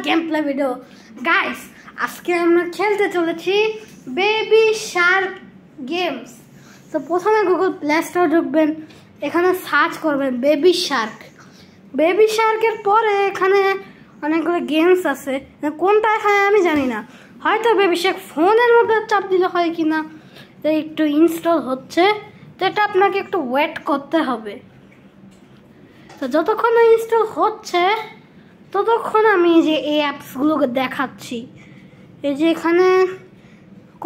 Game play video guys. আজকে আমরা খেলতে চলেছি বেবি শার্ক গেমস। তো প্রথমে গুগল প্লে স্টোর ঢুকবেন, এখানে সার্চ করবেন বেবি শার্ক। বেবি শার্কের পরে এখানে অনেকগুলো গেমস আছে, কোনটা এখানে আমি জানি না, হয়তো বেবি শার্ক ফোনের মধ্যে চাপ দিলে হয় কি না। তো একটু ইনস্টল হচ্ছে, তো এটা আপনাকে একটু ওয়েট করতে হবে। তো যতক্ষণ ইনস্টল হচ্ছে ততক্ষণ আমি যে এই অ্যাপসগুলোকে দেখাচ্ছি। এই যে এখানে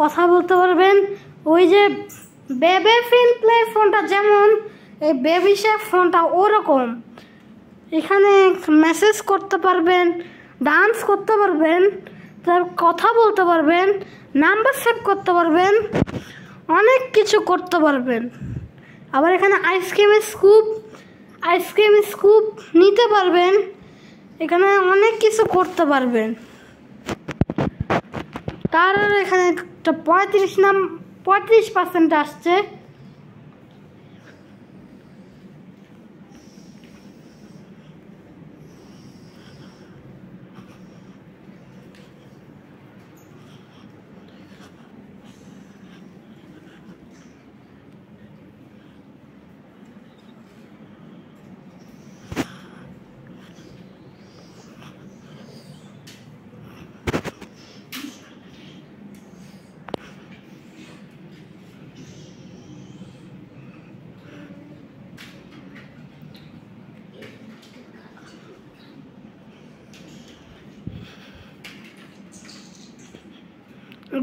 কথা বলতে পারবেন, ওই যে বেবি ফিন প্লে ফোনটা যেমন এই বেবি শার্ক ফোনটা ওরকম। এখানে মেসেজ করতে পারবেন, ডান্স করতে পারবেন, তার কথা বলতে পারবেন, নাম্বার সেভ করতে পারবেন, অনেক কিছু করতে পারবেন। আবার এখানে আইসক্রিমের স্কুপ নিতে পারবেন, এখানে অনেক কিছু করতে পারবেন। তার এখানে একটা 35% আসছে।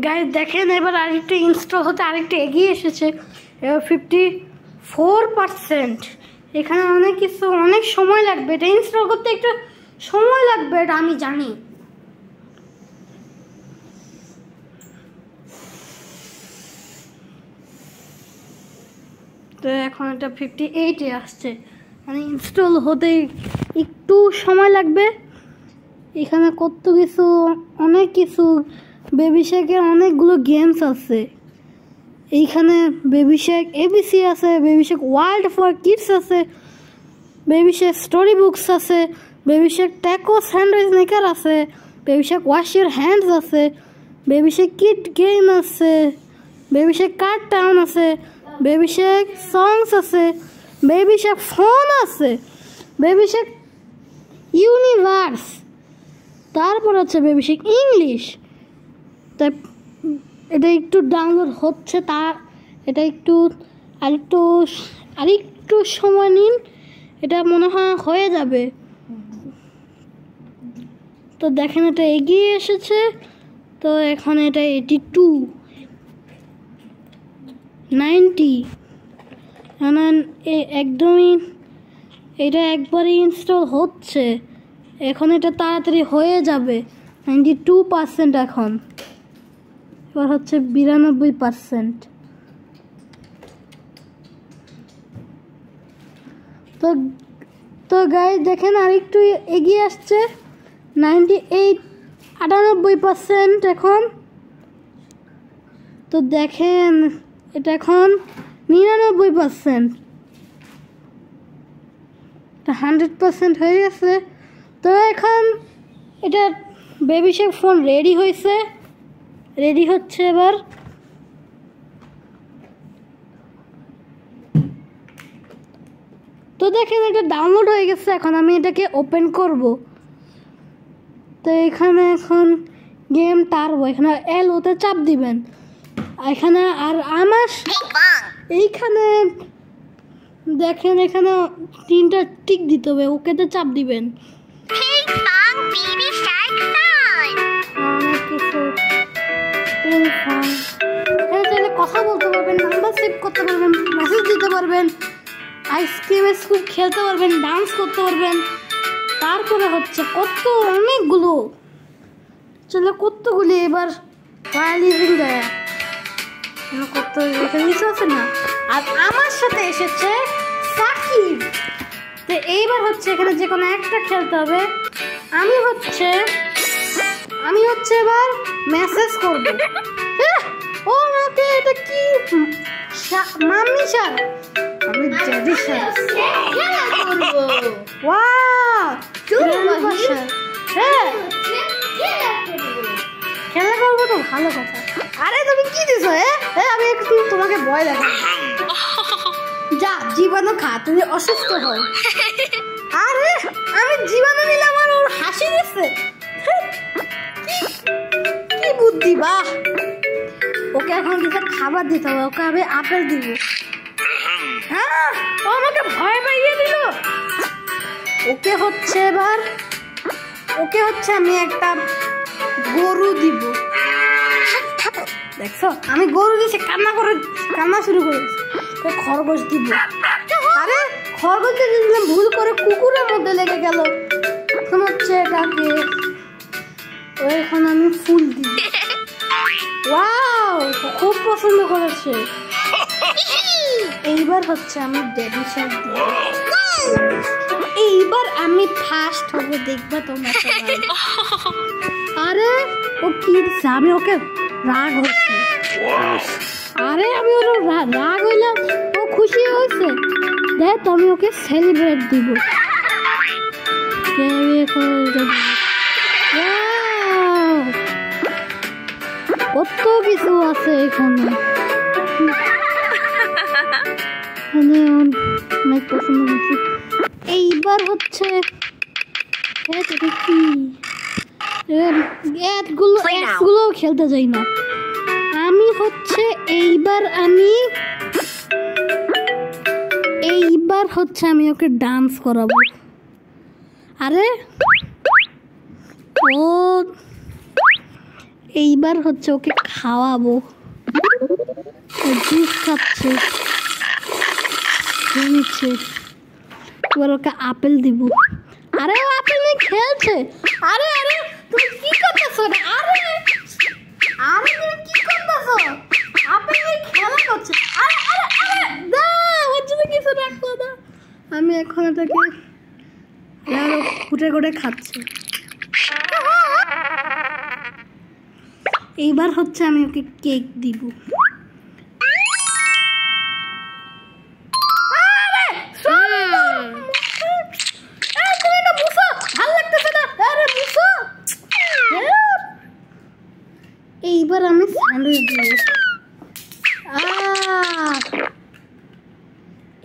গাইস দেখেন, এবার আরেকটু ইনস্টল হতে আরেকটু এগিয়ে এসেছে, এবার 54%। এখানে অনেক কিছু, অনেক সময় লাগবে, এটা ইনস্টল করতে একটু সময় লাগবে, এটা আমি জানি। তো এখন এটা 58-এ আসছে, মানে ইনস্টল হতে একটু সময় লাগবে। এখানে কত কিছু, অনেক কিছু বেবি শার্কের অনেকগুলো গেমস আছে। এইখানে বেবি শার্ক এবিসি আছে, baby shark world for kids আছে, বেবি শার্ক স্টোরি বুকস আছে, baby shark taco sandwich maker আছে, baby shark wash your hands আছে, বেবি শার্ক কিড গেম আছে, বেবি শার্ক কার্ড টাউন আছে, baby shark songs আছে, baby shark phone আছে, baby shark universe, তারপর আছে baby Shark English. তাই এটা একটু ডাউনলোড হচ্ছে, এটা আরেকটু সময় নিন, এটা মনে হয় হয়ে যাবে। তো দেখেন এটা এগিয়ে এসেছে। তো এখন এটা 82, 90, একদমই এটা একবারই ইনস্টল হচ্ছে। এখন এটা তাড়াতাড়ি হয়ে যাবে। 92% এখন, এবার হচ্ছে 92%। তো গাইস দেখেন আরেকটু এগিয়ে আসছে, 98% এখন। তো দেখেন এটা এখন 99%, 100% হয়ে গেছে। তো এখন এটা বেবি শার্ক ফোন রেডি হচ্ছে এবার। তো দেখেন এটা ডাউনলোড হয়ে গেছে, এখন আমি এটাকে ওপেন করব। তো এখানে এখন গেম টারবো, এখানে ওতে চাপ দিবেন এখানে। আর আমার এইখানে দেখেন এখানে 3টা টিক দিতে হবে, ওকেতে চাপ দিবেন। এখানে কথা বলতে পারবেন, নাম্বার সেভ করতে পারবেন, মেসেজ দিতে পারবেন, আইসক্রিমের স্কুপ খেলতে পারবেন, ডান্স করতে পারবেন। তারপরে হচ্ছে অনেকগুলো, চলো কতগুলি এবার কিছু আছে না। আর আমার সাথে এসেছে সাকিব। তো এইবার হচ্ছে এখানে যে কোনো একটা খেলতে হবে। আমি হচ্ছে এবার মেসেজ করবো। ও ওকে, এটা কি মাম্মি শার্ক, আমি ড্যাডি শার্ক করবো। ওয়াও, হ্যাঁ খেলা করবো তো ভালো কথা। আরে তুমি কি দিছো? আমি একটু তোমাকে ভয় দেখাবো। যা জীবাণু খা, তুমি অসুস্থ হও। আরে আমি জীবাণু নিলাম আর ওর হাসি দিচ্ছে। কি বুদ্ধি! বাহ, ওকে এখন কিছু খাবার দিতে হবে। ওকে আমি আপেল দিব। হ্যাঁ, ও আমাকে ভয় পাইয়ে দিল। ওকে হচ্ছে আমি একটা গরু দিব। দেখছো, আমি গরু দিয়েছি, কান্না শুরু করেছি। খরগোশ দিব। আরে খরগোশ দিলাম, ভুল করে কুকুরের মধ্যে লেগে গেল। এখন হচ্ছে এটাকে এখন আমি ফুল দিব। ওয়াও, খুব পছন্দ করেছে। এইবার হচ্ছে আমি বেবি শার্ক দিব। এইবার আমি ফার্স্ট হব, দেখবা তোমরা সবাই। আরে ও কি দিচ্ছে? আমি ওকে রাগ হচ্ছে। আরে আমি ওর রাগ হইলাম, ও খুশি হয়েছে। দেখ, আমি ওকে সেলিব্রেট দিব। কত কিছু আছে এখানে, অনেক পছন্দ করছি। এইবার হচ্ছে কি গুলো খেলতে যাই না আমি। হচ্ছে এইবার আমি ওকে ডান্স করাবো। আরে ও এইবার হচ্ছে ওকে খাওয়াবো। জুস খাচ্ছে, নিচ্ছে। এবার ওকে আপেল দিব। আরে ও আপেল নিয়ে খেলছে। আরে আরে তুমি কি করতেছো? আরে আরে তুমি কি করতেছো? আপেল নিয়ে খেলা করছে। আরে আরে আরে দা, ওর জন্য কিছু রাখো না। আমি এখন এটাকে খুঁটে খুঁটে খাচ্ছে। এইবার হচ্ছে আমি ওকে কেক দিব। এইবার আমি স্যান্ডউইচ দিব।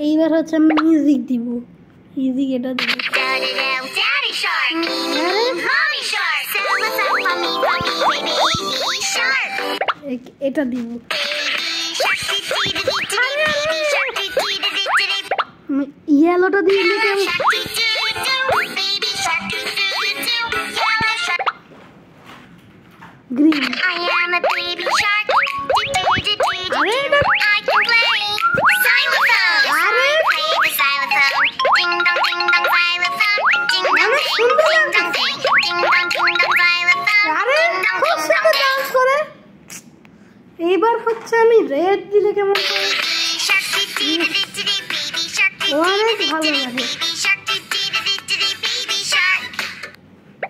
এইবার হচ্ছে আমি মিউজিক দিব। মিউজিক এটা দিব। এটা দিব। ইয়েলোটা দিয়ে দিতে গ্রিন। এইবার হচ্ছে আমি রেড দিলে কেমন অনেক ভালো লাগে।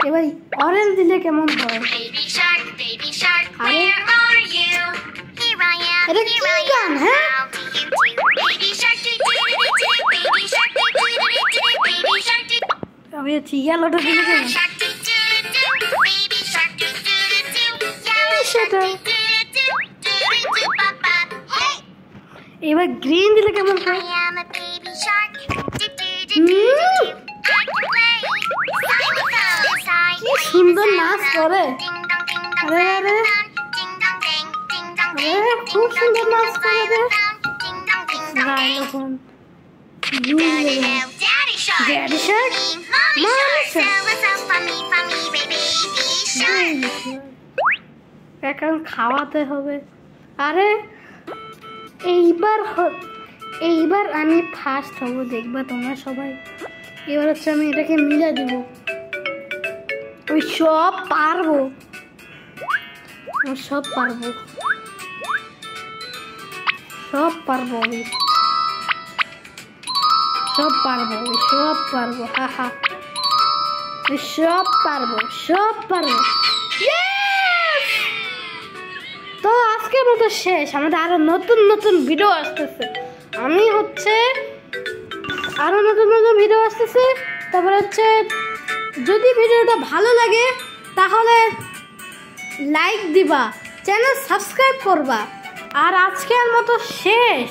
এবার অরেঞ্জ দিলে কেমন হয়? এটা কি গান? হ্যাঁ, আমি ইয়েলোটা দিলে কেমন? সেটা এবার গ্রিন দিলে কেমন হয়? কি সুন্দর নাচ করে। আরে আরে আরে খুব সুন্দর নাচ করে। এখন খাওয়াতে হবে। আরে এইবার আমি ফার্স্ট হব, দেখবা তোমরা সবাই। এবার হচ্ছে আমি এটাকে মিলে দিব। আমি সব পারবো, সব পারবো, সব পারবো, আমি সব পারবো, সব পারবো। হা হা, সব পারবো, সব পারবো। তো আজকের মতো শেষ। আমাদের আরো নতুন নতুন ভিডিও আসতেছে। আমি হচ্ছে আরো নতুন নতুন ভিডিও আসতেছে। তারপর হচ্ছে যদি ভিডিওটা ভালো লাগে তাহলে লাইক দিবা, চ্যানেল সাবস্ক্রাইব করবা। আর আজকের মতো শেষ,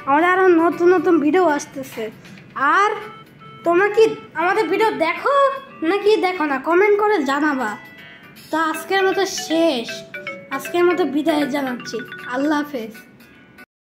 আমাদের আরও নতুন নতুন ভিডিও আসতেছে। আর তোমরা কি আমাদের ভিডিও দেখো নাকি দেখো না, কমেন্ট করে জানাবা। তো আজকের মতো শেষ, আজকের মতো বিদায় জানাচ্ছি। আল্লাহ হাফেজ।